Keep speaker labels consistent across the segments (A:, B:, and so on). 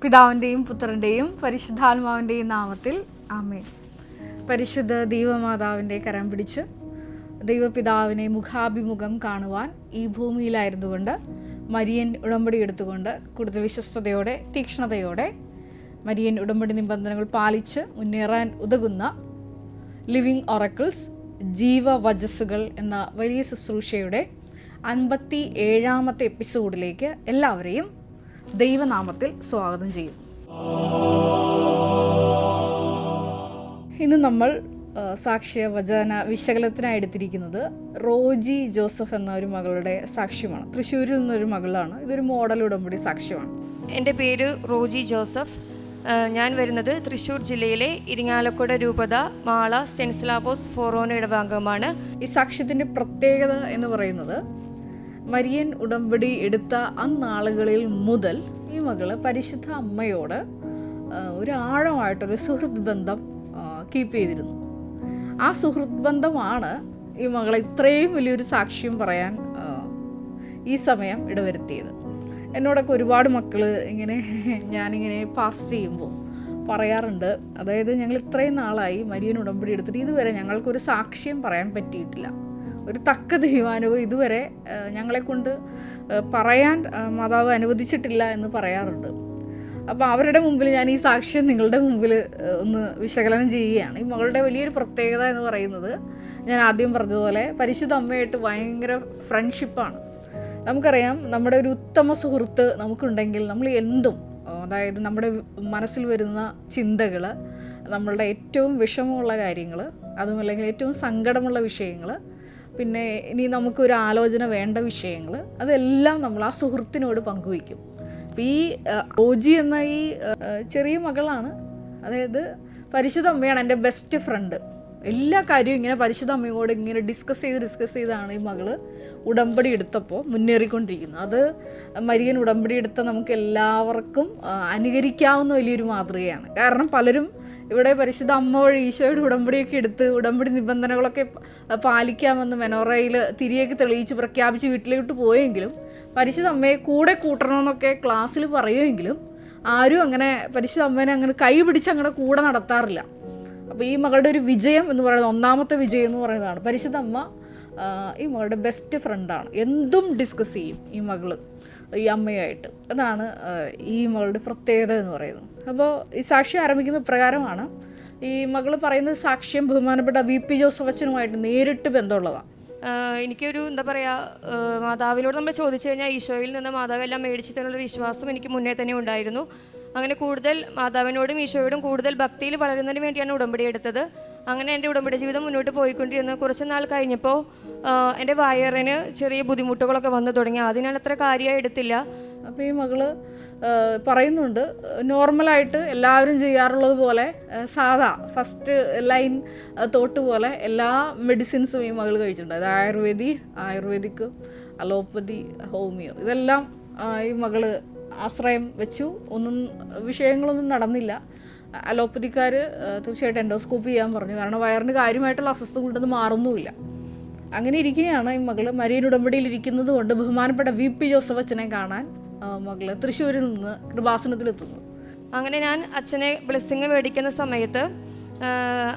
A: പിതാവിൻ്റെയും പുത്രൻ്റെയും പരിശുദ്ധാത്മാവിൻ്റെയും നാമത്തിൽ ആമേൻ. പരിശുദ്ധ ദൈവമാതാവിൻ്റെ കരം പിടിച്ച് ദൈവപിതാവിനെ മുഖാഭിമുഖം കാണുവാൻ ഈ ഭൂമിയിലായിരുന്നുകൊണ്ട് മരിയൻ ഉടമ്പടി എടുത്തുകൊണ്ട് കൂടുതൽ വിശ്വസ്തയോടെ തീക്ഷ്ണതയോടെ മരിയൻ ഉടമ്പടി നിബന്ധനകൾ പാലിച്ച് മുന്നേറാൻ ഉതകുന്ന ലിവിങ് ഒറക്കിൾസ് ജീവവചസ്സുകൾ എന്ന വലിയ ശുശ്രൂഷയുടെ 57ാമത്തെ എപ്പിസോഡിലേക്ക് എല്ലാവരെയും ദൈവനാമത്തിൽ സ്വാഗതം ചെയ്യും. ഇന്ന് നമ്മൾ സാക്ഷ്യ വചന വിശകലനത്തിനായി എടുത്തിരിക്കുന്നത് റോജി ജോസഫ് എന്ന ഒരു മകളുടെ സാക്ഷ്യമാണ്. തൃശ്ശൂരിൽ നിന്നൊരു മകളാണ്. ഇതൊരു മോഡൽ ഉടമ്പടി സാക്ഷ്യമാണ്.
B: എൻ്റെ പേര് റോജി ജോസഫ്. ഞാൻ വരുന്നത് തൃശ്ശൂർ ജില്ലയിലെ ഇരിങ്ങാലക്കുട രൂപത മാള സ്റ്റെനിസ്ലാവോസ് ഫോറോന ഇടവകാംഗമാണ്.
A: ഈ സാക്ഷ്യത്തിൻ്റെ പ്രത്യേകത എന്ന് പറയുന്നത് മരിയൻ ഉടമ്പടി എടുത്ത അന്നാളുകളിൽ മുതൽ ഈ മകള് പരിശുദ്ധ അമ്മയോട് ഒരു ആഴമായിട്ടൊരു സുഹൃത്ത് ബന്ധം കീപ്പ് ചെയ്തിരുന്നു. ആ സുഹൃത്ത് ബന്ധമാണ് ഈ മകളെ ഇത്രയും വലിയൊരു സാക്ഷ്യം പറയാൻ ഈ സമയം ഇടവരുത്തിയത്. എന്നോടൊക്കെ ഒരുപാട് മക്കൾ ഞാനിങ്ങനെ പാസ് ചെയ്യുമ്പോൾ പറയാറുണ്ട്, അതായത് ഞങ്ങൾ ഇത്രയും നാളായി മരിയൻ ഉടമ്പടി എടുത്തിട്ട് ഇതുവരെ ഞങ്ങൾക്കൊരു സാക്ഷ്യം പറയാൻ പറ്റിയിട്ടില്ല, ഒരു തക്ക ദൈവാനുഭവം ഇതുവരെ ഞങ്ങളെക്കൊണ്ട് പറയാൻ മാതാവ് അനുവദിച്ചിട്ടില്ല എന്ന് പറയാറുണ്ട്. അപ്പോൾ അവരുടെ മുമ്പിൽ ഞാൻ ഈ സാക്ഷ്യം നിങ്ങളുടെ മുമ്പിൽ ഒന്ന് വിശകലനം ചെയ്യുകയാണ്. ഈ മകളുടെ വലിയൊരു പ്രത്യേകത എന്ന് പറയുന്നത് ഞാൻ ആദ്യം പറഞ്ഞതുപോലെ പരിശുദ്ധ അമ്മയായിട്ട് ഭയങ്കര ഫ്രണ്ട്ഷിപ്പാണ്. നമുക്കറിയാം, നമ്മുടെ ഒരു ഉത്തമ സുഹൃത്ത് നമുക്കുണ്ടെങ്കിൽ നമ്മൾ എന്തും, അതായത് നമ്മുടെ മനസ്സിൽ വരുന്ന ചിന്തകൾ, നമ്മളുടെ ഏറ്റവും വിഷമമുള്ള കാര്യങ്ങൾ, അതുമല്ലെങ്കിൽ ഏറ്റവും സങ്കടമുള്ള വിഷയങ്ങൾ, പിന്നെ ഇനി നമുക്കൊരു ആലോചന വേണ്ട വിഷയങ്ങൾ, അതെല്ലാം നമ്മൾ ആ സുഹൃത്തിനോട് പങ്കുവയ്ക്കും. അപ്പം ഈ റോജി എന്ന ഈ ചെറിയ മകളാണ്, അതായത് പരിശുദ്ധ അമ്മയാണ് എൻ്റെ ബെസ്റ്റ് ഫ്രണ്ട്. എല്ലാ കാര്യവും ഇങ്ങനെ പരിശുദ്ധ അമ്മയോട് ഇങ്ങനെ ഡിസ്കസ് ചെയ്താണ് ഈ മകള് ഉടമ്പടി എടുത്തപ്പോൾ മുന്നേറിക്കൊണ്ടിരിക്കുന്നത്. അത് മരിയൻ ഉടമ്പടി എടുത്ത നമുക്ക് എല്ലാവർക്കും അനുകരിക്കാവുന്ന വലിയൊരു മാതൃകയാണ്. കാരണം പലരും ഇവിടെ പരിശുദ്ധ അമ്മ വഴി ഈശോയുടെ ഉടമ്പടിയൊക്കെ എടുത്ത് ഉടമ്പടി നിബന്ധനകളൊക്കെ പാലിക്കാമെന്ന് മെനോറയിൽ തിരിയൊക്കെ തെളിയിച്ച് പ്രഖ്യാപിച്ച് വീട്ടിലോട്ട് പോയെങ്കിലും പരിശുദ്ധ അമ്മയെ കൂടെ കൂട്ടണമെന്നൊക്കെ ക്ലാസ്സിൽ പറയുമെങ്കിലും ആരും അങ്ങനെ പരിശുദ്ധ അമ്മേനെ അങ്ങനെ കൈ പിടിച്ച് അങ്ങനെ കൂടെ നടത്താറില്ല. അപ്പോൾ ഈ മകളുടെ ഒരു വിജയം എന്ന് പറയുന്നത്, ഒന്നാമത്തെ വിജയം എന്ന് പറയുന്നതാണ് പരിശുദ്ധ അമ്മ ഈ മകളുടെ ബെസ്റ്റ് ഫ്രണ്ടാണ്. എന്തും ഡിസ്കസ് ചെയ്യും ഈ മകള് ഈ അമ്മയായിട്ട്. അതാണ് ഈ മകളുടെ പ്രത്യേകത എന്ന് പറയുന്നത്. അപ്പോൾ ഈ സാക്ഷ്യം ആരംഭിക്കുന്ന ഇപ്രകാരമാണ്. ഈ മകൾ പറയുന്നത് സാക്ഷ്യം ബഹുമാനപ്പെട്ട VP ജോസഫ് അച്ഛനുമായിട്ട് നേരിട്ട് ബന്ധമുള്ളതാണ്.
B: എനിക്കൊരു എന്താ പറയുക, മാതാവിനോട് നമ്മൾ ചോദിച്ചു കഴിഞ്ഞാൽ ഈശോയിൽ നിന്ന് മാതാവെല്ലാം മേടിച്ചു തന്നുള്ള വിശ്വാസം എനിക്ക് മുന്നേ തന്നെ ഉണ്ടായിരുന്നു. അങ്ങനെ കൂടുതൽ മാതാവിനോടും ഈശോയോടും കൂടുതൽ ഭക്തിയിൽ വളരുന്നതിന് വേണ്ടിയാണ് ഉടമ്പടി എടുത്തത്. അങ്ങനെ എൻ്റെ ഉടമ്പടി ജീവിതം മുന്നോട്ട് പോയിക്കൊണ്ടിരുന്നത്. കുറച്ച് നാൾ കഴിഞ്ഞപ്പോൾ എൻ്റെ വയറിന് ചെറിയ ബുദ്ധിമുട്ടുകളൊക്കെ വന്നു തുടങ്ങി. അതിനാണ് അത്ര കാര്യമായി എടുത്തില്ല.
A: അപ്പോൾ ഈ മകള് പറയുന്നുണ്ട്, നോർമലായിട്ട് എല്ലാവരും ചെയ്യാറുള്ളത് പോലെ സാധാ ഫസ്റ്റ് ലൈൻ തോട്ട് പോലെ എല്ലാ മെഡിസിൻസും ഈ മകൾ കഴിച്ചിട്ടുണ്ട്. അത് ആയുർവേദിക്, അലോപ്പതി, ഹോമിയോ, ഇതെല്ലാം ഈ മകള് ആശ്രയം വെച്ചു. വിഷയങ്ങളൊന്നും നടന്നില്ല. അലോപ്പതിക്കാർ തീർച്ചയായിട്ടും എൻഡോസ്കോപ്പി ചെയ്യാൻ പറഞ്ഞു. കാരണം വയറിന് കാര്യമായിട്ടുള്ള അസ്വസ്ഥത കൊണ്ടൊന്നും മാറുന്നുമില്ല. അങ്ങനെ ഇരിക്കുകയാണ് ഈ മകള് മരിയൻ ഉടമ്പടിയിൽ ഇരിക്കുന്നത് കൊണ്ട് ബഹുമാനപ്പെട്ട VP ജോസഫ് അച്ഛനെ കാണാൻ മകള് തൃശ്ശൂരിൽ നിന്ന് കൃപാസനത്തിലെത്തുന്നു.
B: അങ്ങനെ ഞാൻ അച്ഛനെ ബ്ലെസ്സിങ് മേടിക്കുന്ന സമയത്ത്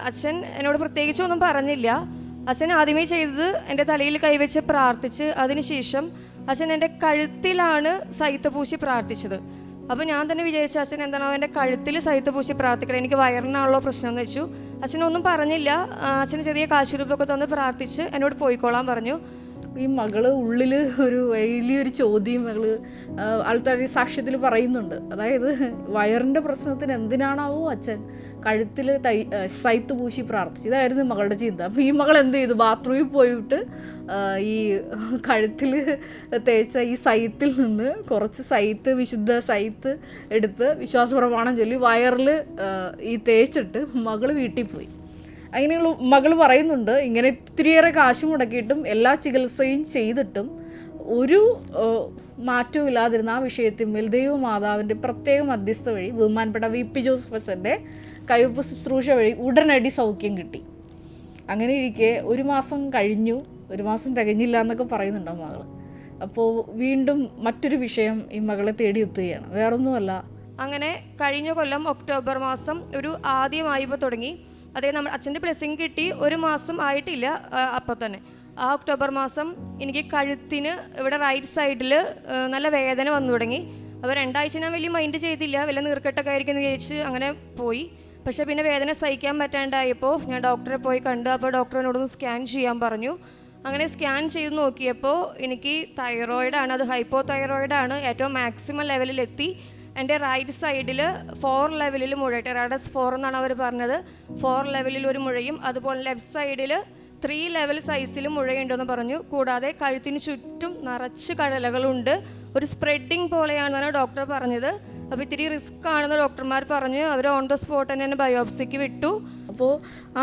B: അച്ഛൻ എന്നോട് പ്രത്യേകിച്ചൊന്നും പറഞ്ഞില്ല. അച്ഛൻ ആദ്യമേ ചെയ്തത് എൻ്റെ തലയിൽ കൈവച്ച് പ്രാർത്ഥിച്ച് അതിനുശേഷം അച്ഛൻ എൻ്റെ കഴുത്തിലാണ് സൈത്ത് പൂശി പ്രാർത്ഥിച്ചത്. അപ്പോൾ ഞാൻ തന്നെ വിചാരിച്ചു, അച്ഛൻ എന്താണോ എൻ്റെ കഴുത്തിൽ സൈത്ത് പൂശി പ്രാർത്ഥിക്കണം, എനിക്ക് വയറിനാണല്ലോ പ്രശ്നം എന്ന് വെച്ചു. അച്ഛനൊന്നും പറഞ്ഞില്ല. അച്ഛന് ചെറിയ കാശുരൂപമൊക്കെ തന്ന് പ്രാർത്ഥിച്ച് എന്നോട് പോയിക്കോളാൻ പറഞ്ഞു.
A: ഈ മകള് ഉള്ളിൽ ഒരു വലിയൊരു ചോദ്യം മകള് ആൾക്കാർ സാക്ഷ്യത്തിൽ പറയുന്നുണ്ട്. അതായത് വയറിൻ്റെ പ്രശ്നത്തിന് എന്തിനാണാവോ അച്ഛൻ കഴുത്തിൽ സൈത്ത് പൂശി പ്രാർത്ഥിച്ചു. ഇതായിരുന്നു മകളുടെ ചിന്ത. അപ്പോൾ ഈ മകൾ എന്ത് ചെയ്തു, ബാത്റൂമിൽ പോയിട്ട് ഈ കഴുത്തിൽ തേച്ച ഈ സൈത്തിൽ നിന്ന് കുറച്ച് വിശുദ്ധ സൈത്ത് എടുത്ത് വിശ്വാസപ്രമാണം ചൊല്ലി വയറിൽ ഈ തേച്ചിട്ട് മകള് വീട്ടിൽ പോയി. അങ്ങനെയുള്ള മകൾ പറയുന്നുണ്ട്, ഇങ്ങനെ ഒത്തിരിയേറെ കാശ് മുടക്കിയിട്ടും എല്ലാ ചികിത്സയും ചെയ്തിട്ടും ഒരു മാറ്റവും ഇല്ലാതിരുന്ന ആ വിഷയത്തിന്മേൽ ദൈവമാതാവിൻ്റെ പ്രത്യേക മധ്യസ്ഥ വഴി ബഹുമാനപ്പെട്ട VP ജോസഫ് അച്ഛൻ്റെ കൈവപ്പ് ശുശ്രൂഷ വഴി ഉടനടി സൗഖ്യം കിട്ടി. അങ്ങനെ ഇരിക്കെ 1 മാസം കഴിഞ്ഞു, 1 മാസം തികഞ്ഞില്ല എന്നൊക്കെ പറയുന്നുണ്ട് മകൾ. അപ്പോൾ വീണ്ടും മറ്റൊരു വിഷയം ഈ മകളെ തേടിയെത്തുകയാണ്. വേറൊന്നുമല്ല,
B: അങ്ങനെ കഴിഞ്ഞ കൊല്ലം ഒക്ടോബർ മാസം ഒരു ആദ്യമായപ്പോൾ തുടങ്ങി. അതായത് നമ്മൾ അച്ഛൻ്റെ ബ്ലെസ്സിങ് കിട്ടി 1 മാസം ആയിട്ടില്ല അപ്പോൾ തന്നെ. ആ ഒക്ടോബർ മാസം എനിക്ക് കഴുത്തിന് ഇവിടെ റൈറ്റ് സൈഡിൽ നല്ല വേദന വന്നു തുടങ്ങി. അപ്പോൾ 2 ആഴ്ച ഞാൻ വലിയ മൈൻഡ് ചെയ്തില്ല, വല്ല നീർക്കെട്ടൊക്കെ ആയിരിക്കും എന്ന് വിചാരിച്ച് അങ്ങനെ പോയി. പക്ഷേ പിന്നെ വേദന സഹിക്കാൻ പറ്റാണ്ടായപ്പോൾ ഞാൻ ഡോക്ടറെ പോയി കണ്ടു. അപ്പോൾ ഡോക്ടർ എന്നോടൊന്ന് സ്കാൻ ചെയ്യാൻ പറഞ്ഞു. അങ്ങനെ സ്കാൻ ചെയ്ത് നോക്കിയപ്പോൾ എനിക്ക് തൈറോയിഡാണ്, അത് ഹൈപ്പോ തൈറോയിഡാണ്, ഏറ്റവും മാക്സിമം ലെവലിലെത്തി. എൻ്റെ റൈറ്റ് സൈഡിൽ 4 ലെവലിൽ മുഴ, ടെറാഡസ് 4 എന്നാണ് അവർ പറഞ്ഞത്, 4 ലെവലിൽ ഒരു മുഴയും അതുപോലെ ലെഫ്റ്റ് സൈഡിൽ 3 ലെവൽ സൈസിൽ മുഴയുണ്ടെന്ന് പറഞ്ഞു. കൂടാതെ കഴുത്തിന് ചുറ്റും നിറച്ച് കഴലകളുണ്ട്, ഒരു സ്പ്രെഡിങ് പോലെയാണെന്നാണ് ഡോക്ടർ പറഞ്ഞത്. അപ്പോൾ ഇത്തിരി റിസ്ക് ആണെന്ന് ഡോക്ടർമാർ പറഞ്ഞു. അവർ ഓൺ ദ സ്പോട്ട് തന്നെ ബയോപ്സിക്ക് വിട്ടു.
A: അപ്പോൾ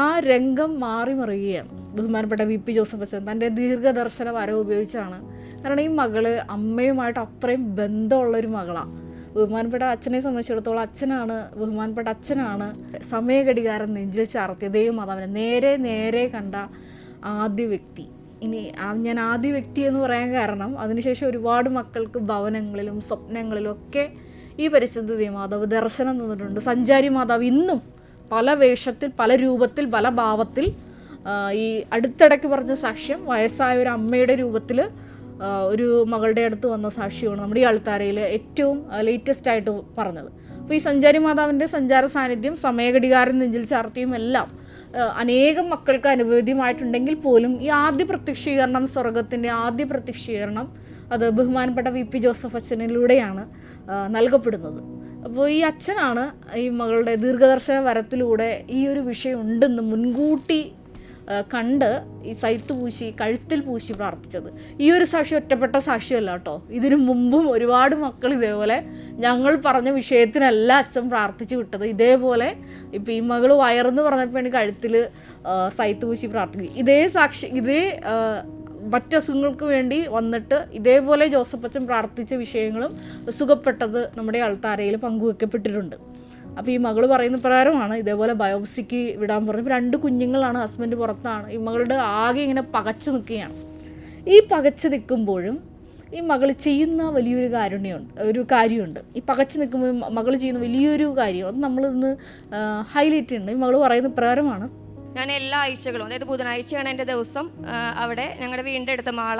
A: ആ രംഗം മാറി മറിയുകയാണ്. ബഹുമാനപ്പെട്ട VP ജോസഫ് അച്ഛൻ തൻ്റെ ദീർഘദർശന വരം ഉപയോഗിച്ചാണ്. കാരണം ഈ മകള് അമ്മയുമായിട്ട് അത്രയും ബന്ധമുള്ളൊരു മകളാണ്. ബഹുമാനപ്പെട്ട അച്ഛനെ സംബന്ധിച്ചിടത്തോളം ബഹുമാനപ്പെട്ട അച്ഛനാണ് സമയഘടികാരം നെഞ്ചിൽ ചാർത്തിയ ദൈവമാതാവിനെ നേരെ കണ്ട ആദ്യ വ്യക്തി. ഇനി ഞാൻ ആദ്യ വ്യക്തി എന്ന് പറയാൻ കാരണം അതിനുശേഷം ഒരുപാട് മക്കൾക്ക് ഭവനങ്ങളിലും സ്വപ്നങ്ങളിലും ഒക്കെ ഈ പരിശുദ്ധ ദൈവമാതാവ് ദർശനം തന്നിട്ടുണ്ട്. സഞ്ചാരി മാതാവ് ഇന്നും പല വേഷത്തിൽ, പല രൂപത്തിൽ, പല ഭാവത്തിൽ, ഈ അടുത്തിടയ്ക്ക് പറഞ്ഞ സാക്ഷ്യം വയസ്സായ ഒരു അമ്മയുടെ രൂപത്തിൽ ഒരു മകളുടെ അടുത്ത് വന്ന സാക്ഷ്യമാണ് നമ്മുടെ ഈ അൾത്താരയിൽ ഏറ്റവും ലേറ്റസ്റ്റ് ആയിട്ട് പറഞ്ഞത്. അപ്പോൾ ഈ സഞ്ചാരി മാതാവിൻ്റെ സഞ്ചാര സാന്നിധ്യം സമയഘടികാരം നെഞ്ചിൽ ചാർത്തിയും എല്ലാം അനേകം മക്കൾക്ക് അനുഭവമായിട്ടുണ്ടെങ്കിൽ പോലും ഈ ആദ്യ പ്രത്യക്ഷീകരണം, സ്വർഗത്തിൻ്റെ ആദ്യ പ്രത്യക്ഷീകരണം, അത് ബഹുമാനപ്പെട്ട VP ജോസഫ് അച്ഛനിലൂടെയാണ് നൽകപ്പെടുന്നത്. അപ്പോൾ ഈ അച്ഛനാണ് ഈ മകളുടെ ദീർഘദർശന വരത്തിലൂടെ ഈ ഒരു വിഷയം ഉണ്ടെന്ന് മുൻകൂട്ടി കണ്ട് ഈ സൈത്ത് പൂശി, കഴുത്തിൽ പൂശി പ്രാർത്ഥിച്ചത്. ഈ ഒരു സാക്ഷ്യം ഒറ്റപ്പെട്ട സാക്ഷ്യമല്ല കേട്ടോ. ഇതിനു മുമ്പും ഒരുപാട് മക്കൾ ഇതേപോലെ ഞങ്ങൾ പറഞ്ഞ വിഷയത്തിനല്ല അച്ഛൻ പ്രാർത്ഥിച്ചു വിട്ടത്. ഇതേപോലെ ഇപ്പം ഈ മകൾ വയറെന്ന് പറഞ്ഞപ്പോൾ കഴുത്തിൽ സൈത്ത് പൂശി പ്രാർത്ഥിക്കും. ഇതേ മറ്റസുഖങ്ങൾക്ക് വേണ്ടി വന്നിട്ട് ഇതേപോലെ ജോസഫ് അച്ഛൻ പ്രാർത്ഥിച്ച വിഷയങ്ങളും സുഖപ്പെട്ടത് നമ്മുടെ അൾത്താരയിൽ പങ്കുവെക്കപ്പെട്ടിട്ടുണ്ട്. അപ്പോൾ ഈ മകൾ പറയുന്ന പ്രകാരമാണ് ഇതേപോലെ ബയോപ്സിക്ക് വിടാൻ പറഞ്ഞു. ഇപ്പോൾ 2 കുഞ്ഞുങ്ങളാണ്, ഹസ്ബൻഡ് പുറത്താണ്. ഈ മകളുടെ ആകെ ഇങ്ങനെ പകച്ചു നിൽക്കുകയാണ്. ഈ പകച്ചു നിൽക്കുമ്പോഴും ഈ മകൾ ചെയ്യുന്ന വലിയൊരു കാര്യമുണ്ട്. ഈ പകച്ചു നിൽക്കുമ്പോൾ മകൾ ചെയ്യുന്ന വലിയൊരു കാര്യം അത് നമ്മളിന്ന് ഹൈലൈറ്റ് ചെയ്യുന്നുണ്ട്. ഈ മകൾ പറയുന്ന പ്രകാരമാണ്,
B: ഞാൻ എല്ലാ ആഴ്ചകളും, അതായത് ബുധനാഴ്ചയാണ് എൻ്റെ ദിവസം, അവിടെ ഞങ്ങളുടെ വീടിൻ്റെ അടുത്ത മാള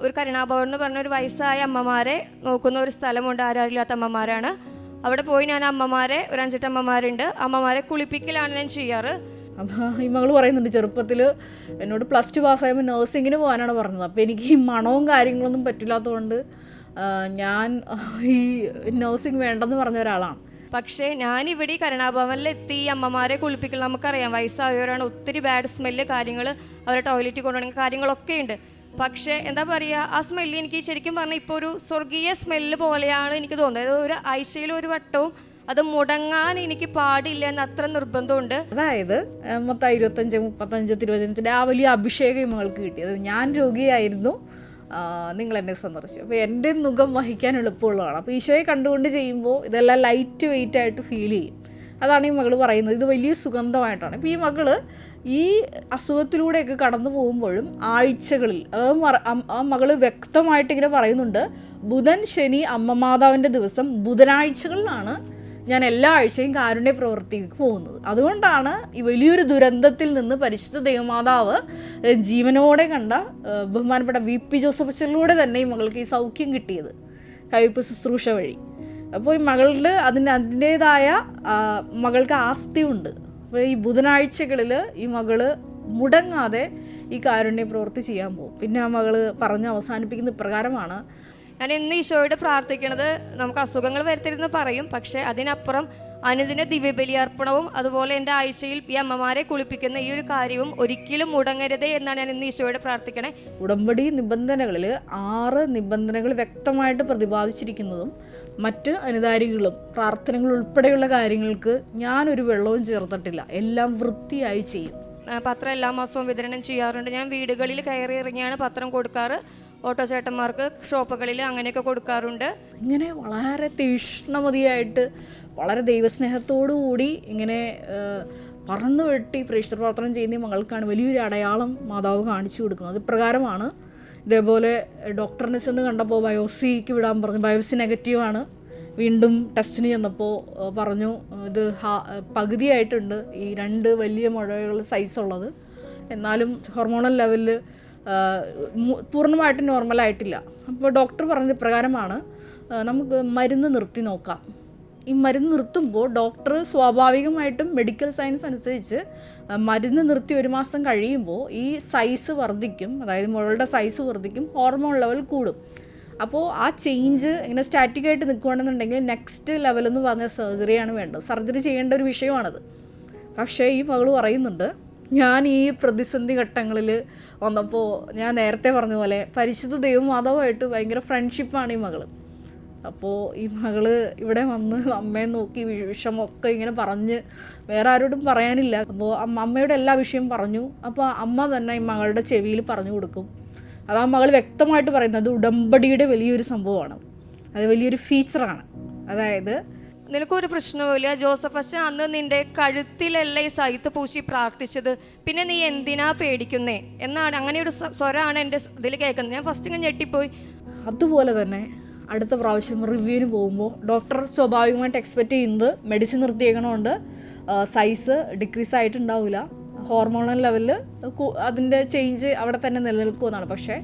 B: ഒരു കരുണാഭവൻ എന്ന് പറഞ്ഞ ഒരു വയസ്സായ അമ്മമാരെ നോക്കുന്ന ഒരു സ്ഥലമുണ്ട്, ആരാരില്ലാത്ത അമ്മമാരാണ്. അവിടെ പോയി ഞാൻ അമ്മമാരെ, ഒരു 5-8 അമ്മമാരുണ്ട്, അമ്മമാരെ കുളിപ്പിക്കലാണ് ഞാൻ ചെയ്യാറ്.
A: അപ്പോൾ ഈ മകൾ പറയുന്നുണ്ട്, ചെറുപ്പത്തിൽ എന്നോട് +2 പാസ്സായപ്പോൾ നഴ്സിങ്ങിന് പോകാനാണ് പറഞ്ഞത്. അപ്പോൾ എനിക്ക് ഈ മണവും കാര്യങ്ങളൊന്നും പറ്റില്ലാത്തതുകൊണ്ട് ഞാൻ ഈ നഴ്സിംഗ് വേണ്ടെന്ന് പറഞ്ഞ ഒരാളാണ്.
B: പക്ഷേ ഞാനിവിടെ കരുണാഭവനിലെത്തി ഈ അമ്മമാരെ കുളിപ്പിക്കൽ, നമുക്കറിയാം വയസ്സായവരാണ്, ഒത്തിരി ബാഡ് സ്മെല്ല് കാര്യങ്ങൾ, അവരെ ടോയ്ലറ്റിൽ കൊണ്ടുപോകണമെങ്കിൽ കാര്യങ്ങളൊക്കെ ഉണ്ട്. പക്ഷേ എന്താ പറയുക, ആ സ്മെല്ല് എനിക്ക് ശരിക്കും പറഞ്ഞാൽ ഇപ്പോൾ ഒരു സ്വർഗീയ സ്മെല്ല് പോലെയാണ് എനിക്ക് തോന്നുന്നത്. ഒരു ആഴ്ചയിൽ ഒരു വട്ടവും അത് മുടങ്ങാൻ എനിക്ക് പാടില്ല എന്ന് അത്ര നിർബന്ധമുണ്ട്.
A: അതായത് മൊത്തം 25-35 തിരുവചനത്തിൻ്റെ ആ വലിയ അഭിഷേകം മകൾക്ക് കിട്ടിയത്. ഞാൻ രോഗിയായിരുന്നു, നിങ്ങൾ എന്നെ സന്ദർശിച്ചു. അപ്പോൾ എൻ്റെ മുഖം വഹിക്കാൻ എളുപ്പമുള്ളതാണ്. അപ്പോൾ ഈശോയെ കണ്ടുകൊണ്ട് ചെയ്യുമ്പോൾ ഇതെല്ലാം ലൈറ്റ് വെയിറ്റ് ആയിട്ട് ഫീൽ ചെയ്യും. അതാണ് ഈ മകൾ പറയുന്നത്. ഇത് വലിയ സുഗന്ധമായിട്ടാണ്. ഇപ്പോൾ ഈ മകൾ ഈ അസുഖത്തിലൂടെയൊക്കെ കടന്നു പോകുമ്പോഴും ആഴ്ചകളിൽ ആ മകൾ വ്യക്തമായിട്ട് ഇങ്ങനെ പറയുന്നുണ്ട്, ബുധൻ, ശനി, അമ്മമാതാവിൻ്റെ ദിവസം ബുധനാഴ്ചകളിലാണ് ഞാൻ എല്ലാ ആഴ്ചയും കാരുണ്യ പ്രവൃത്തിക്ക് പോകുന്നത്. അതുകൊണ്ടാണ് ഈ വലിയൊരു ദുരന്തത്തിൽ നിന്ന് പരിശുദ്ധ ദൈവമാതാവ് ജീവനോടെ കണ്ട ബഹുമാനപ്പെട്ട VP ജോസഫ് അച്ഛനിലൂടെ തന്നെ ഈ മകൾക്ക് ഈ സൗഖ്യം കിട്ടിയത്, കയ്പ് ശുശ്രൂഷ വഴി. അപ്പോൾ ഈ മകളിൽ അതിൻ്റേതായ മകൾക്ക് ആസ്തിയുണ്ട്. അപ്പോൾ ഈ ബുധനാഴ്ചകളിൽ ഈ മകൾ മുടങ്ങാതെ ഈ കാരുണ്യ പ്രവൃത്തി ചെയ്യാൻ പോകും. പിന്നെ ആ മകൾ പറഞ്ഞ് അവസാനിപ്പിക്കുന്ന ഇപ്രകാരമാണ്,
B: ഞാൻ ഇന്ന് ഈശോയോട് പ്രാർത്ഥിക്കണത്, നമുക്ക് അസുഖങ്ങൾ വരുത്തരുതെന്ന് പറയും, പക്ഷേ അതിനപ്പുറം അനുദിന ദിവ്യബലിയർപ്പണവും അതുപോലെ എൻ്റെ ആഴ്ചയിൽ ഈ അമ്മമാരെ കുളിപ്പിക്കുന്ന ഈ ഒരു കാര്യവും ഒരിക്കലും മുടങ്ങരുതേ എന്നാണ് ഞാൻ ഇന്ന് ഈശോയോട് പ്രാർത്ഥിക്കണേ.
A: ഉടമ്പടി നിബന്ധനകളിൽ 6 നിബന്ധനകൾ വ്യക്തമായിട്ട് പ്രതിപാദിച്ചിരിക്കുന്നതും മറ്റ് അനുധാരികളും പ്രാർത്ഥനകൾ ഉൾപ്പെടെയുള്ള കാര്യങ്ങൾക്ക് ഞാനൊരു വെള്ളവും ചേർത്തിട്ടില്ല, എല്ലാം വൃത്തിയായി ചെയ്യും.
B: പത്രം എല്ലാ മാസവും വിതരണം ചെയ്യാറുണ്ട്. ഞാൻ വീടുകളിൽ കയറി ഇറങ്ങിയാണ് പത്രം കൊടുക്കാറ്. ഓട്ടോ ചേട്ടന്മാർക്ക്, ഷോപ്പുകളിൽ അങ്ങനെയൊക്കെ കൊടുക്കാറുണ്ട്.
A: ഇങ്ങനെ വളരെ തീഷ്ണമതിയായിട്ട് വളരെ ദൈവസ്നേഹത്തോടു കൂടി ഇങ്ങനെ പറന്നു വെട്ടി പ്രേക്ഷിത പ്രവർത്തനം ചെയ്യുന്ന മകൾക്കാണ് വലിയൊരു അടയാളം മാതാവ് കാണിച്ചു കൊടുക്കുന്നത്. ഇപ്രകാരമാണ്. ഇതേപോലെ ഡോക്ടറിനെ ചെന്ന് കണ്ടപ്പോൾ ബയോപ്സിക്ക് വിടാൻ പറഞ്ഞു. ബയോപ്സി നെഗറ്റീവാണ്. വീണ്ടും ടെസ്റ്റിന് ചെന്നപ്പോൾ പറഞ്ഞു ഇത് പകുതിയായിട്ടുണ്ട് ഈ 2 വലിയ മുഴകളുടെ സൈസുള്ളത്. എന്നാലും ഹോർമോണൽ ലെവലിൽ പൂർണ്ണമായിട്ടും നോർമലായിട്ടില്ല. അപ്പോൾ ഡോക്ടർ പറഞ്ഞ പ്രകാരമാണ് നമുക്ക് മരുന്ന് നിർത്തി നോക്കാം. ഈ മരുന്ന് നിർത്തുമ്പോൾ ഡോക്ടർ സ്വാഭാവികമായിട്ടും മെഡിക്കൽ സയൻസ് അനുസരിച്ച് മരുന്ന് നിർത്തി 1 മാസം കഴിയുമ്പോൾ ഈ സൈസ് വർദ്ധിക്കും, അതായത് മുഴകളുടെ സൈസ് വർദ്ധിക്കും, ഹോർമോൺ ലെവൽ കൂടും. അപ്പോൾ ആ ചേഞ്ച് ഇങ്ങനെ സ്റ്റാറ്റിക്കായിട്ട് നിൽക്കുകയാണെന്നുണ്ടെങ്കിൽ നെക്സ്റ്റ് ലെവലെന്ന് പറഞ്ഞ സർജറിയാണ് വേണ്ടത്. സർജറി ചെയ്യേണ്ട ഒരു വിഷയമാണത്. പക്ഷേ ഈ മകൾ പറയുന്നുണ്ട്, ഞാൻ ഈ പ്രതിസന്ധി ഘട്ടങ്ങളിൽ വന്നപ്പോൾ ഞാൻ നേരത്തെ പറഞ്ഞ പോലെ പരിശുദ്ധ ദൈവമാതാവുമായിട്ട് ഭയങ്കര ഫ്രണ്ട്ഷിപ്പാണ് ഈ മകൾ. അപ്പോൾ ഈ മകൾ ഇവിടെ വന്ന് അമ്മയെ നോക്കി വിഷമമൊക്കെ ഇങ്ങനെ പറഞ്ഞ് വേറെ ആരോടും പറയാനില്ല. അപ്പോൾ അമ്മയുടെ എല്ലാ വിഷയം പറഞ്ഞു. അപ്പോൾ അമ്മ തന്നെ ഈ മകളുടെ ചെവിയിൽ പറഞ്ഞു കൊടുക്കും. അത് ആ മകൾ വ്യക്തമായിട്ട് പറയുന്നത് ഉടമ്പടിയുടെ വലിയൊരു സംഭവമാണ്, അത് വലിയൊരു ഫീച്ചറാണ്. അതായത്
B: നിനക്കൊരു പ്രശ്നവുമില്ല ജോസഫ് അച്ഛൻ, അന്ന് നിന്റെ കഴുത്തിലല്ല ഈ സൈത്ത് പൂശി പ്രാർത്ഥിച്ചത്, പിന്നെ നീ എന്തിനാ പേടിക്കുന്നേ എന്നാണ്, അങ്ങനെ ഒരു സ്വരമാണ് എൻ്റെ ഇതിൽ കേൾക്കുന്നത്. ഞാൻ ഫസ്റ്റ് ഇങ്ങനെ ഞെട്ടിപ്പോയി.
A: അതുപോലെ തന്നെ അടുത്ത പ്രാവശ്യം റിവ്യൂവിന് പോകുമ്പോൾ ഡോക്ടർ സ്വാഭാവികമായിട്ട് എക്സ്പെക്റ്റ് ചെയ്യുന്നത് മെഡിസിൻ നിർത്തിയേക്കണോണ്ട് സൈസ് ഡിക്രീസ് ആയിട്ടുണ്ടാവില്ല, ഹോർമോണൽ ലെവലിൽ അതിൻ്റെ ചേഞ്ച് അവിടെ തന്നെ നിലനിൽക്കുമെന്നാണ്. പക്ഷേ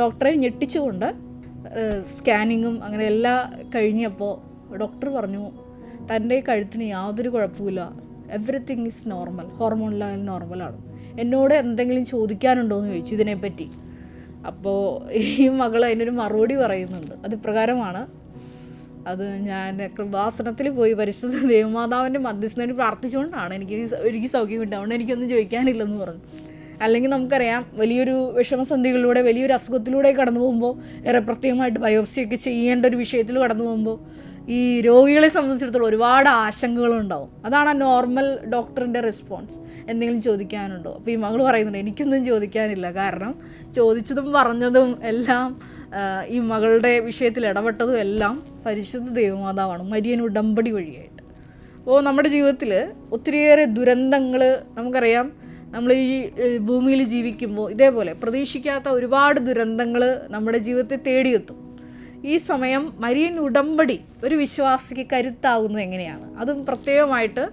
A: ഡോക്ടറെ ഞെട്ടിച്ചുകൊണ്ട് സ്കാനിങ്ങും അങ്ങനെ എല്ലാം കഴിഞ്ഞപ്പോൾ ഡോക്ടർ പറഞ്ഞു തൻ്റെ കഴുത്തിന് യാതൊരു കുഴപ്പമില്ല, everything is normal, hormone level നോർമലാണ്. എന്നോട് എന്തെങ്കിലും ചോദിക്കാനുണ്ടോ എന്ന് ചോദിച്ചു ഇതിനെപ്പറ്റി. അപ്പോൾ ഈ മകൾ അതിനൊരു മറുപടി പറയുന്നുണ്ട്. അത് ഇപ്രകാരമാണ്, അത് ഞാൻ കൃപാസനത്തിൽ പോയി പരിശുദ്ധ ദേവമാതാവിൻ്റെ മധ്യസ്ഥന് പ്രാർത്ഥിച്ചുകൊണ്ടാണ് എനിക്ക് സൗഖ്യം കിട്ടുക, അതുകൊണ്ട് എനിക്കൊന്നും ചോദിക്കാനില്ലെന്ന് പറഞ്ഞു. അല്ലെങ്കിൽ നമുക്കറിയാം വലിയൊരു വിഷമസന്ധികളിലൂടെ വലിയൊരു അസുഖത്തിലൂടെ കടന്നു പോകുമ്പോൾ ഏറെ പ്രത്യേകമായിട്ട് ബയോപ്സിയൊക്കെ ചെയ്യേണ്ട ഒരു വിഷയത്തിൽ കടന്നു പോകുമ്പോൾ ഈ രോഗികളെ സംബന്ധിച്ചിടത്തോളം ഒരുപാട് ആശങ്കകളുണ്ടാവും. അതാണ് ആ നോർമൽ ഡോക്ടറിൻ്റെ റെസ്പോൺസ്. എന്തെങ്കിലും ചോദിക്കാനുണ്ടോ? അപ്പോൾ ഈ മകൾ പറയുന്നുണ്ട് എനിക്കൊന്നും ചോദിക്കാനില്ല, കാരണം ചോദിച്ചതും പറഞ്ഞതും എല്ലാം ഈ മകളുടെ വിഷയത്തിൽ ഇടപെട്ടതും എല്ലാം പരിശുദ്ധ ദൈവമാതാവാണ്, മരിയൻ ഉടമ്പടി വഴിയായിട്ട്. അപ്പോൾ നമ്മുടെ ജീവിതത്തിൽ ഒത്തിരിയേറെ ദുരന്തങ്ങൾ നമുക്കറിയാം. നമ്മൾ ഈ ഭൂമിയിൽ ജീവിക്കുമ്പോൾ ഇതേപോലെ പ്രതീക്ഷിക്കാത്ത ഒരുപാട് ദുരന്തങ്ങൾ നമ്മുടെ ജീവിതത്തെ തേടിയെത്തും. ഈ സമയം മരിയൻ ഉടമ്പടി ഒരു വിശ്വാസിക്ക് കരുത്താവുന്നത് എങ്ങനെയാണ്? അതും പ്രത്യേകമായിട്ട്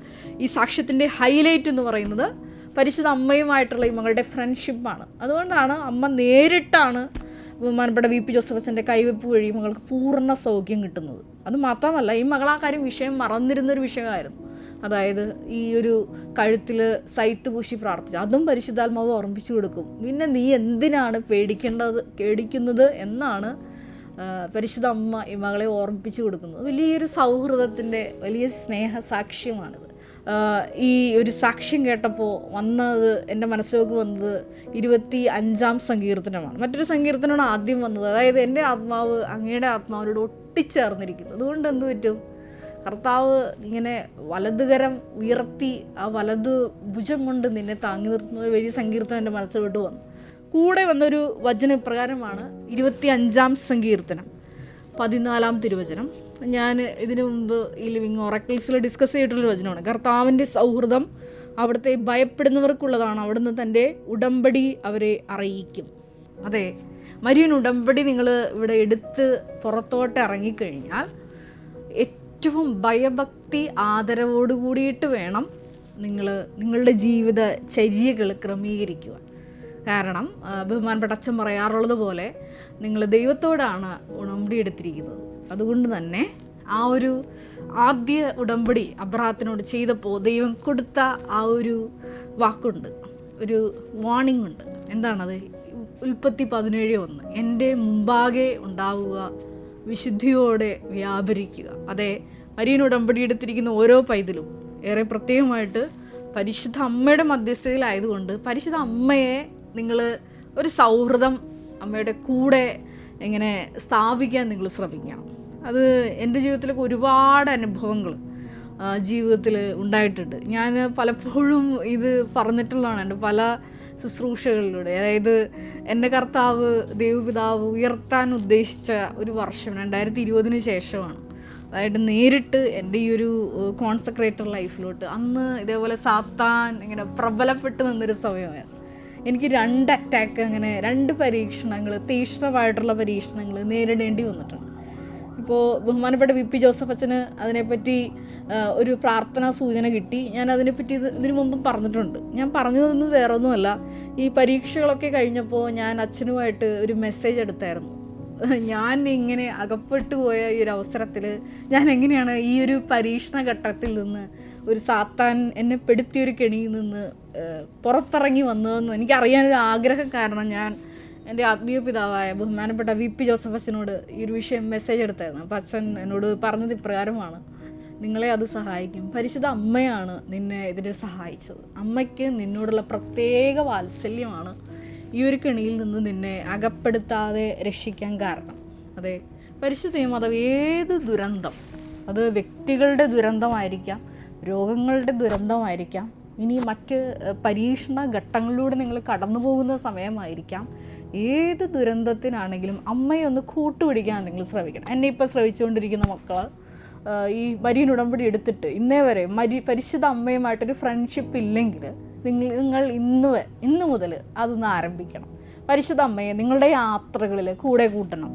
A: ഈ സാക്ഷ്യത്തിൻ്റെ ഹൈലൈറ്റ് എന്ന് പറയുന്നത് പരിശുദ്ധ അമ്മയുമായിട്ടുള്ള ഈ മകളുടെ ഫ്രണ്ട്ഷിപ്പാണ്. അതുകൊണ്ടാണ് അമ്മ നേരിട്ടാണ് ബഹുമാനപ്പെട്ട VP ജോസഫ് അച്ഛൻ്റെ കൈവെപ്പ് വഴി മകൾക്ക് പൂർണ്ണ സൗഖ്യം കിട്ടുന്നത്. അത് മാത്രമല്ല, ഈ മകൾ ആ കാര്യം വിഷയം മറന്നിരുന്നൊരു വിഷയമായിരുന്നു. അതായത് ഈ ഒരു കഴുത്തിൽ സൈത്ത് പൂശി പ്രാർത്ഥിച്ചു, അതും പരിശുദ്ധാത്മാവ് ഓർമ്മിപ്പിച്ചു കൊടുക്കും. പിന്നെ നീ എന്തിനാണ് പേടിക്കുന്നത് എന്നാണ് പരിശുദ്ധ അമ്മ ഈ മകളെ ഓർമ്മിപ്പിച്ചു കൊടുക്കുന്നത്. വലിയൊരു സൗഹൃദത്തിൻ്റെ വലിയ സ്നേഹ സാക്ഷ്യമാണിത്. ഈ ഒരു സാക്ഷ്യം കേട്ടപ്പോൾ വന്നത് എൻ്റെ മനസ്സിലേക്ക് വന്നത് 25-ാം സങ്കീർത്തനമാണ്. മറ്റൊരു സങ്കീർത്തനമാണ് ആദ്യം വന്നത്. അതായത് എൻ്റെ ആത്മാവ് അങ്ങയുടെ ആത്മാവിനോട് ഒട്ടിച്ചേർന്നിരിക്കുന്നു. അതുകൊണ്ട് എന്ത് പറ്റും? കർത്താവ് ഇങ്ങനെ വലതുകരം ഉയർത്തി ആ വലതു ഭുജം കൊണ്ട് നിന്നെ താങ്ങി നിർത്തുന്ന ഒരു വലിയ സങ്കീർത്തനം എൻ്റെ മനസ്സിലോട്ട് വന്നു. കൂടെ വന്നൊരു വചന പ്രകാരമാണ് 25-ാം സങ്കീർത്തനം 14-ാം തിരുവചനം. ഞാൻ ഇതിനു മുമ്പ് ഈ ലിവിങ് ഒറക്കിൾസിൽ ഡിസ്കസ് ചെയ്തിട്ടുള്ളൊരു വചനമാണ്. കർത്താവിൻ്റെ സൗഹൃദം അവിടുത്തെ ഭയപ്പെടുന്നവർക്കുള്ളതാണ്, അവിടുന്ന് തൻ്റെ ഉടമ്പടി അവരെ അറിയിക്കും. അതെ, മരിയൻ ഉടമ്പടി നിങ്ങൾ ഇവിടെ എടുത്ത് പുറത്തോട്ട് ഇറങ്ങിക്കഴിഞ്ഞാൽ ഏറ്റവും ഭയഭക്തി ആദരവോട് കൂടിയിട്ട് വേണം നിങ്ങളുടെ ജീവിത ചര്യകൾ ക്രമീകരിക്കുവാൻ. കാരണം ബഹുമാനപ്പെട്ട അച്ഛൻ പറയാറുള്ളത് പോലെ നിങ്ങൾ ദൈവത്തോടാണ് ഉടമ്പടി എടുത്തിരിക്കുന്നത്. അതുകൊണ്ട് തന്നെ ആ ഒരു ആദ്യ ഉടമ്പടി അബ്രഹാത്തിനോട് ചെയ്തപ്പോൾ ദൈവം കൊടുത്ത ആ ഒരു വാക്കുണ്ട്, ഒരു വാണിംഗ് ഉണ്ട്. എന്താണത്? ഉൽപ്പത്തി 17:1 എൻ്റെ മുമ്പാകെ ഉണ്ടാവുക, വിശുദ്ധിയോടെ വ്യാപരിക്കുക. അതെ, മരിയൻ ഉടമ്പടി എടുത്തിരിക്കുന്ന ഓരോ പൈതലും ഏറെ പ്രത്യേകമായിട്ട് പരിശുദ്ധ അമ്മയുടെ മധ്യസ്ഥതയിലായതുകൊണ്ട് പരിശുദ്ധ അമ്മയെ നിങ്ങൾ ഒരു സൗഹൃദം അമ്മയുടെ കൂടെ ഇങ്ങനെ സ്ഥാപിക്കാൻ നിങ്ങൾ ശ്രമിക്കണം. അത് എൻ്റെ ജീവിതത്തിലൊക്കെ ഒരുപാട് അനുഭവങ്ങൾ ജീവിതത്തിൽ ഉണ്ടായിട്ടുണ്ട്. ഞാൻ പലപ്പോഴും ഇത് പറഞ്ഞിട്ടുള്ളതാണ് എൻ്റെ പല ശുശ്രൂഷകളിലൂടെ. അതായത് എൻ്റെ കർത്താവ് ദൈവപിതാവ് ഉയർത്താൻ ഉദ്ദേശിച്ച ഒരു വർഷം 2020 ശേഷമാണ്. അതായത് നേരിട്ട് എൻ്റെ ഈ ഒരു കോൺസെക്രേറ്റർ ലൈഫിലോട്ട് അന്ന് ഇതേപോലെ സാത്താൻ ഇങ്ങനെ പ്രബലപ്പെട്ട് നിന്നൊരു സമയമായിരുന്നു. എനിക്ക് 2 അറ്റാക്ക്, അങ്ങനെ 2 പരീക്ഷണങ്ങൾ, തീക്ഷ്ണമായിട്ടുള്ള പരീക്ഷണങ്ങൾ നേരിടേണ്ടി വന്നിട്ടുണ്ട്. ഇപ്പോൾ ബഹുമാനപ്പെട്ട VP ജോസഫ് അച്ഛന് അതിനെപ്പറ്റി ഒരു പ്രാർത്ഥനാ സൂചന കിട്ടി. ഞാൻ അതിനെപ്പറ്റി ഇതിനു മുമ്പും പറഞ്ഞിട്ടുണ്ട്. ഞാൻ പറഞ്ഞതൊന്നും വേറൊന്നുമല്ല, ഈ പരീക്ഷകളൊക്കെ കഴിഞ്ഞപ്പോൾ ഞാൻ അച്ഛനുമായിട്ട് ഒരു മെസ്സേജ് എടുത്തായിരുന്നു. ഞാൻ ഇങ്ങനെ അകപ്പെട്ടു പോയ ഈ ഒരു അവസരത്തിൽ ഞാൻ എങ്ങനെയാണ് ഈ ഒരു പരീക്ഷണ ഘട്ടത്തിൽ നിന്ന്, ഒരു സാത്താൻ എന്നെ പെടുത്തിയൊരു കെണിയിൽ നിന്ന് പുറത്തിറങ്ങി വന്നതെന്ന് എനിക്കറിയാനൊരു ആഗ്രഹം കാരണം ഞാൻ എൻ്റെ ആത്മീയ പിതാവായ ബഹുമാനപ്പെട്ട VP ജോസഫ് അച്ഛനോട് ഈ ഒരു വിഷയം മെസ്സേജ് എടുത്തായിരുന്നു. അപ്പോൾ അച്ഛൻ എന്നോട് പറഞ്ഞത് ഇപ്രകാരമാണ്: നിങ്ങളെ അത് സഹായിക്കും. പരിശുദ്ധ അമ്മയാണ് നിന്നെ ഇതിനെ സഹായിച്ചത്. അമ്മയ്ക്ക് നിന്നോടുള്ള പ്രത്യേക വാത്സല്യമാണ് ഈ ഒരു കെണിയിൽ നിന്ന് നിന്നെ അകപ്പെടുത്താതെ രക്ഷിക്കാൻ കാരണം. അതെ, പരിശുദ്ധ മാതാവ് ഏത് ദുരന്തം, അത് വ്യക്തികളുടെ ദുരന്തമായിരിക്കാം, രോഗങ്ങളുടെ ദുരന്തമായിരിക്കാം, ഇനി മറ്റ് പരീക്ഷണ ഘട്ടങ്ങളിലൂടെ നിങ്ങൾ കടന്നു പോകുന്ന സമയമായിരിക്കാം, ഏത് ദുരന്തത്തിനാണെങ്കിലും അമ്മയെ ഒന്ന് കൂട്ടുപിടിക്കാൻ നിങ്ങൾ ശ്രമിക്കണം. എന്നെ ഇപ്പോൾ ശ്രമിച്ചുകൊണ്ടിരിക്കുന്ന മക്കൾ ഈ മരിയൻ ഉടമ്പടി എടുത്തിട്ട് ഇന്നേ വരെ പരിശുദ്ധ അമ്മയുമായിട്ടൊരു ഫ്രണ്ട്ഷിപ്പ് ഇല്ലെങ്കിൽ നിങ്ങൾ ഇന്ന് മുതൽ അതൊന്ന് ആരംഭിക്കണം. പരിശുദ്ധ അമ്മയെ നിങ്ങളുടെ യാത്രകളിൽ കൂടെ കൂട്ടണം.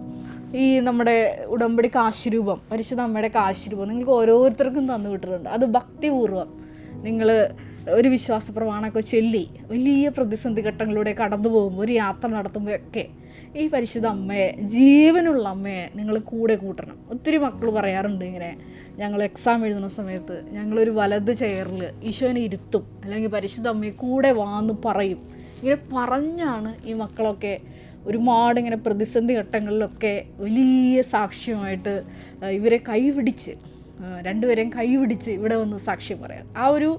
A: ഈ നമ്മുടെ ഉടമ്പടി കാശുരൂപം, പരിശുദ്ധ അമ്മയുടെ കാശുരൂപം നിങ്ങൾക്ക് ഓരോരുത്തർക്കും തന്നു വിട്ടിട്ടുണ്ട്. അത് ഭക്തിപൂർവ്വം നിങ്ങൾ ഒരു വിശ്വാസ പ്രമാണമൊക്കെ ചൊല്ലി വലിയ പ്രതിസന്ധി ഘട്ടങ്ങളിലൂടെ കടന്നു പോകുമ്പോൾ, ഒരു യാത്ര നടത്തുമ്പോഴൊക്കെ ഈ പരിശുദ്ധ അമ്മയെ, ജീവനുള്ള അമ്മയെ നിങ്ങൾ കൂടെ കൂട്ടണം. ഒത്തിരി മക്കൾ പറയാറുണ്ട് ഇങ്ങനെ, ഞങ്ങൾ എക്സാം എഴുതുന്ന സമയത്ത് ഞങ്ങളൊരു വലത് ചെയറിൽ ഈശോനെ ഇരുത്തും, അല്ലെങ്കിൽ പരിശുദ്ധ അമ്മയെ കൂടെ വാന്ന് പറയും. ഇങ്ങനെ പറഞ്ഞാണ് ഈ മക്കളൊക്കെ ഒരുപാട് ഇങ്ങനെ പ്രതിസന്ധി ഘട്ടങ്ങളിലൊക്കെ വലിയ സാക്ഷ്യമായിട്ട് ഇവരെ കൈപിടിച്ച്, രണ്ടുപേരെയും കൈപിടിച്ച് ഇവിടെ വന്ന് സാക്ഷ്യം പറയാം. ആ ഒരു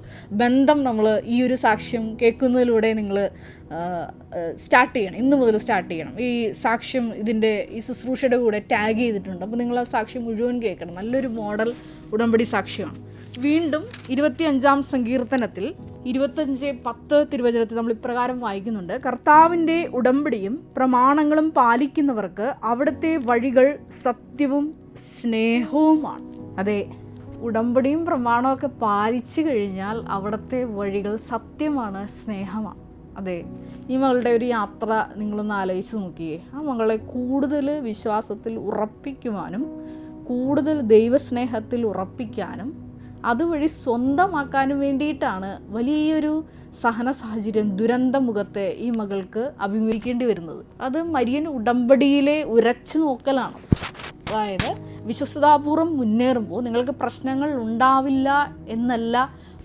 A: ബന്ധം നമ്മൾ ഈ ഒരു സാക്ഷ്യം കേൾക്കുന്നതിലൂടെ നിങ്ങൾ സ്റ്റാർട്ട് ചെയ്യണം. ഇന്ന് മുതൽ സ്റ്റാർട്ട് ചെയ്യണം. ഈ സാക്ഷ്യം ഇതിൻ്റെ ഈ ശുശ്രൂഷയുടെ കൂടെ ടാഗ് ചെയ്തിട്ടുണ്ട്. അപ്പോൾ നിങ്ങൾ ആ സാക്ഷ്യം മുഴുവൻ കേൾക്കണം. നല്ലൊരു മോഡൽ ഉടമ്പടി സാക്ഷ്യമാണ്. വീണ്ടും 25-ാം സങ്കീർത്തനത്തിൽ 25:10 തിരുവചനത്തിൽ നമ്മൾ ഇപ്രകാരം വായിക്കുന്നുണ്ട്: കർത്താവിൻ്റെ ഉടമ്പടിയും പ്രമാണങ്ങളും പാലിക്കുന്നവർക്ക് അവിടുത്തെ വഴികൾ സത്യവും സ്നേഹവുമാണ്. അതെ, ഉടമ്പടിയും പ്രമാണമൊക്കെ പാലിച്ചു കഴിഞ്ഞാൽ അവിടുത്തെ വഴികൾ സത്യമാണ്, സ്നേഹമാണ്. അതെ, ഈ മകളുടെ ഒരു യാത്ര നിങ്ങളൊന്ന് ആലോചിച്ച് നോക്കിയേ. ആ മകളെ കൂടുതൽ വിശ്വാസത്തിൽ ഉറപ്പിക്കുവാനും കൂടുതൽ ദൈവസ്നേഹത്തിൽ ഉറപ്പിക്കാനും അതുവഴി സ്വന്തമാക്കാനും വേണ്ടിയിട്ടാണ് വലിയൊരു സഹന സാഹചര്യം, ദുരന്തമുഖത്തെ ഈ മകൾക്ക് അഭിമുഖീകരിക്കേണ്ടി വരുന്നത്. അത് മരിയൻ ഉടമ്പടിയിലെ ഉരച്ചു നോക്കലാണ്. അതായത് വിശ്വസ്തതാപൂർവ്വം മുന്നേറുമ്പോൾ നിങ്ങൾക്ക് പ്രശ്നങ്ങൾ ഉണ്ടാവില്ല എന്നല്ല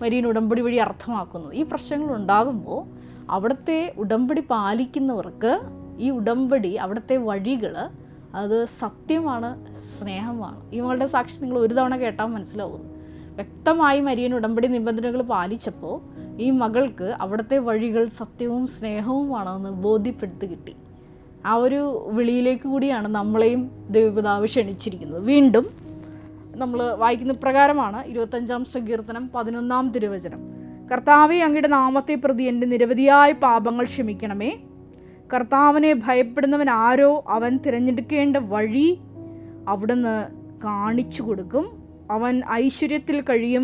A: മരിയൻ ഉടമ്പടി വഴി അർത്ഥമാക്കുന്നത്. ഈ പ്രശ്നങ്ങൾ ഉണ്ടാകുമ്പോൾ അവിടുത്തെ ഉടമ്പടി പാലിക്കുന്നവർക്ക് ഈ ഉടമ്പടി, അവിടുത്തെ വഴികൾ അത് സത്യമാണ്, സ്നേഹമാണ്. ഈ മകളുടെ സാക്ഷി നിങ്ങൾ ഒരു തവണ കേട്ടാൽ മനസ്സിലാവും. വ്യക്തമായി മരിയൻ ഉടമ്പടി നിബന്ധനകൾ പാലിച്ചപ്പോൾ ഈ മകൾക്ക് അവിടുത്തെ വഴികൾ സത്യവും സ്നേഹവുമാണെന്ന് ബോധ്യപ്പെടുത്തി കിട്ടി. ആ ഒരു വിളിയിലേക്ക് കൂടിയാണ് നമ്മളെയും ദൈവപിതാവ് ക്ഷണിച്ചിരിക്കുന്നത്. വീണ്ടും നമ്മൾ വായിക്കുന്ന പ്രകാരമാണ് 25-ാം സങ്കീർത്തനം 11-ാം തിരുവചനം: കർത്താവേ, അങ്ങയുടെ നാമത്തെ പ്രതി എൻ്റെ നിരവധിയായ പാപങ്ങൾ ക്ഷമിക്കണമേ. കർത്താവിനെ ഭയപ്പെടുന്നവൻ ആരോ, അവൻ തിരഞ്ഞെടുക്കേണ്ട വഴി അവിടുന്ന് കാണിച്ചു കൊടുക്കും. അവൻ ഐശ്വര്യത്തിൽ കഴിയും,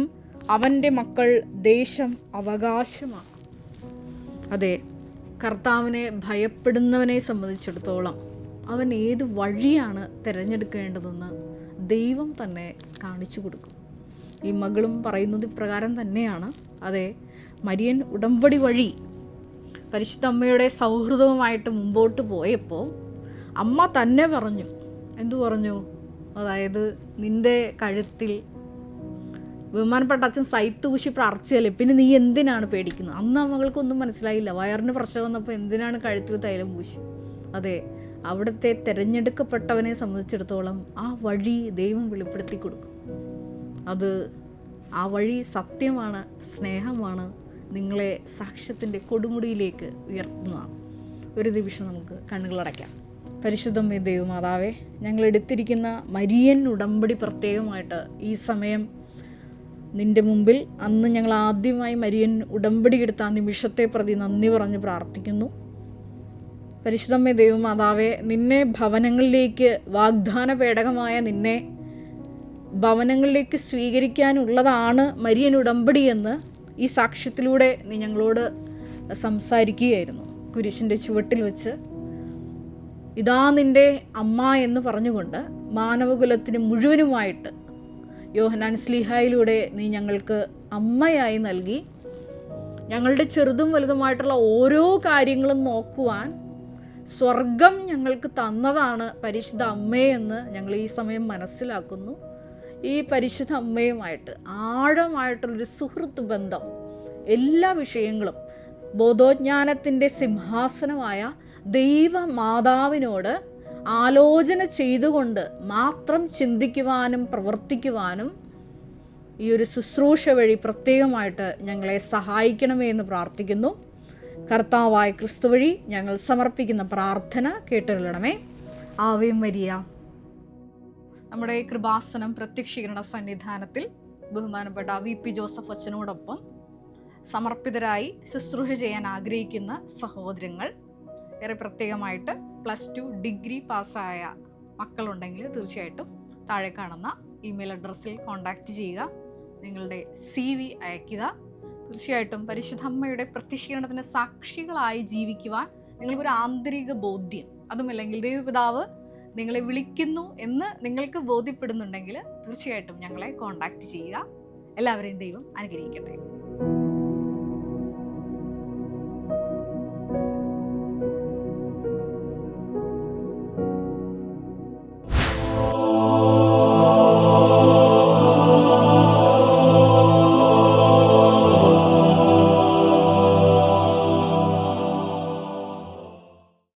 A: അവൻ്റെ മക്കൾ ദേശം അവകാശമാണ്. അതെ, കർത്താവിനെ ഭയപ്പെടുന്നവനെ സംബന്ധിച്ചിടത്തോളം അവൻ ഏത് വഴിയാണ് തിരഞ്ഞെടുക്കേണ്ടതെന്ന് ദൈവം തന്നെ കാണിച്ചു കൊടുക്കും. ഈ മകളും പറയുന്നത് ഇപ്രകാരം തന്നെയാണ്. അതെ, മരിയൻ ഉടമ്പടി വഴി പരിശുദ്ധ അമ്മയുടെ സൗഹൃദവുമായിട്ട് മുമ്പോട്ട് പോയപ്പോൾ അമ്മ തന്നെ പറഞ്ഞു. എന്തു പറഞ്ഞു? അതായത് നിൻ്റെ കഴുത്തിൽ ബഹുമാനപ്പെട്ട അച്ഛൻ സൈത്ത് ഊശി പ്രാർത്ഥിച്ചല്ലേ, പിന്നെ നീ എന്തിനാണ് പേടിക്കുന്നത്? അന്ന് ആ മകൾക്കൊന്നും മനസ്സിലായില്ല. വയറിന് പ്രശ്നം വന്നപ്പോൾ എന്തിനാണ് കഴുത്തിൽ തൈലം പൂശി? അതെ, അവിടുത്തെ തിരഞ്ഞെടുക്കപ്പെട്ടവനെ സംബന്ധിച്ചിടത്തോളം ആ വഴി ദൈവം വെളിപ്പെടുത്തി കൊടുക്കും. അത് ആ വഴി സത്യമാണ്, സ്നേഹമാണ്, നിങ്ങളെ സാക്ഷ്യത്തിൻ്റെ കൊടുമുടിയിലേക്ക് ഉയർത്തുന്നതാണ്. ഒരു നിമിഷം നമുക്ക് കണ്ണുകളടയ്ക്കാം. പരിശുദ്ധമേ ദൈവമാതാവേ, ഞങ്ങൾ എടുത്തിരിക്കുന്ന മരിയൻ ഉടമ്പടി പ്രത്യേകമായിട്ട് ഈ സമയം നിൻ്റെ മുമ്പിൽ അന്ന് ഞങ്ങൾ ആദ്യമായി മരിയൻ ഉടമ്പടി എടുത്ത ആ നിമിഷത്തെ പ്രതി നന്ദി പറഞ്ഞ് പ്രാർത്ഥിക്കുന്നു. പരിശുദ്ധമേ ദൈവമാതാവേ, നിന്നെ ഭവനങ്ങളിലേക്ക്, വാഗ്ദാന പേടകമായ നിന്നെ ഭവനങ്ങളിലേക്ക് സ്വീകരിക്കാനുള്ളതാണ് മരിയൻ ഉടമ്പടി എന്ന് ഈ സാക്ഷ്യത്തിലൂടെ നീ ഞങ്ങളോട് സംസാരിക്കുകയായിരുന്നു. കുരിശിൻ്റെ ചുവട്ടിൽ വെച്ച് ഇതാ നിൻ്റെ അമ്മ എന്ന് പറഞ്ഞുകൊണ്ട് മാനവകുലത്തിന് മുഴുവനുമായിട്ട് യോഹന്നാൻ സ്ലീഹായിലൂടെ നീ ഞങ്ങൾക്ക് അമ്മയായി നൽകി. ഞങ്ങളുടെ ചെറുതും വലുതുമായിട്ടുള്ള ഓരോ കാര്യങ്ങളും നോക്കുവാൻ സ്വർഗം ഞങ്ങൾക്ക് തന്നതാണ് പരിശുദ്ധ അമ്മയെന്ന് ഞങ്ങൾ ഈ സമയം മനസ്സിലാക്കുന്നു. ഈ പരിശുദ്ധ അമ്മയുമായിട്ട് ആഴമായിട്ടുള്ളൊരു സുഹൃത്ത് ബന്ധം, എല്ലാ വിഷയങ്ങളും ബോധോജ്ഞാനത്തിൻ്റെ സിംഹാസനമായ ദൈവമാതാവിനോട് ആലോചന ചെയ്തുകൊണ്ട് മാത്രം ചിന്തിക്കുവാനും പ്രവർത്തിക്കുവാനും ഈ ഒരു ശുശ്രൂഷ വഴി പ്രത്യേകമായിട്ട് ഞങ്ങളെ സഹായിക്കണമേ എന്ന് പ്രാർത്ഥിക്കുന്നു. കർത്താവായ ക്രിസ്തു വഴി ഞങ്ങൾ സമർപ്പിക്കുന്ന പ്രാർത്ഥന കേട്ടരുളണമേ. Ave Maria. നമ്മുടെ കൃപാസനം പ്രത്യക്ഷീകരണ സന്നിധാനത്തിൽ ബഹുമാനപ്പെട്ട VP ജോസഫ് അച്ഛനോടൊപ്പം സമർപ്പിതരായി ശുശ്രൂഷ ചെയ്യാൻ ആഗ്രഹിക്കുന്ന സഹോദരങ്ങൾ, ഏറെ പ്രത്യേകമായിട്ട് +2 ഡിഗ്രി പാസ്സായ മക്കളുണ്ടെങ്കിൽ തീർച്ചയായിട്ടും താഴെ കാണുന്ന ഇമെയിൽ അഡ്രസ്സിൽ കോൺടാക്റ്റ് ചെയ്യുക. നിങ്ങളുടെ CV അയയ്ക്കുക. തീർച്ചയായിട്ടും പരിശുദ്ധ അമ്മയുടെ പ്രത്യക്ഷീകരണത്തിന് സാക്ഷികളായി ജീവിക്കുവാൻ നിങ്ങൾക്കൊരു ആന്തരിക ബോധ്യം, അതുമല്ലെങ്കിൽ ദൈവപിതാവ് നിങ്ങളെ വിളിക്കുന്നു എന്ന് നിങ്ങൾക്ക് ബോധ്യപ്പെടുന്നുണ്ടെങ്കിൽ തീർച്ചയായിട്ടും ഞങ്ങളെ കോൺടാക്റ്റ് ചെയ്യുക. എല്ലാവരെയും ദൈവം അനുഗ്രഹിക്കട്ടെ.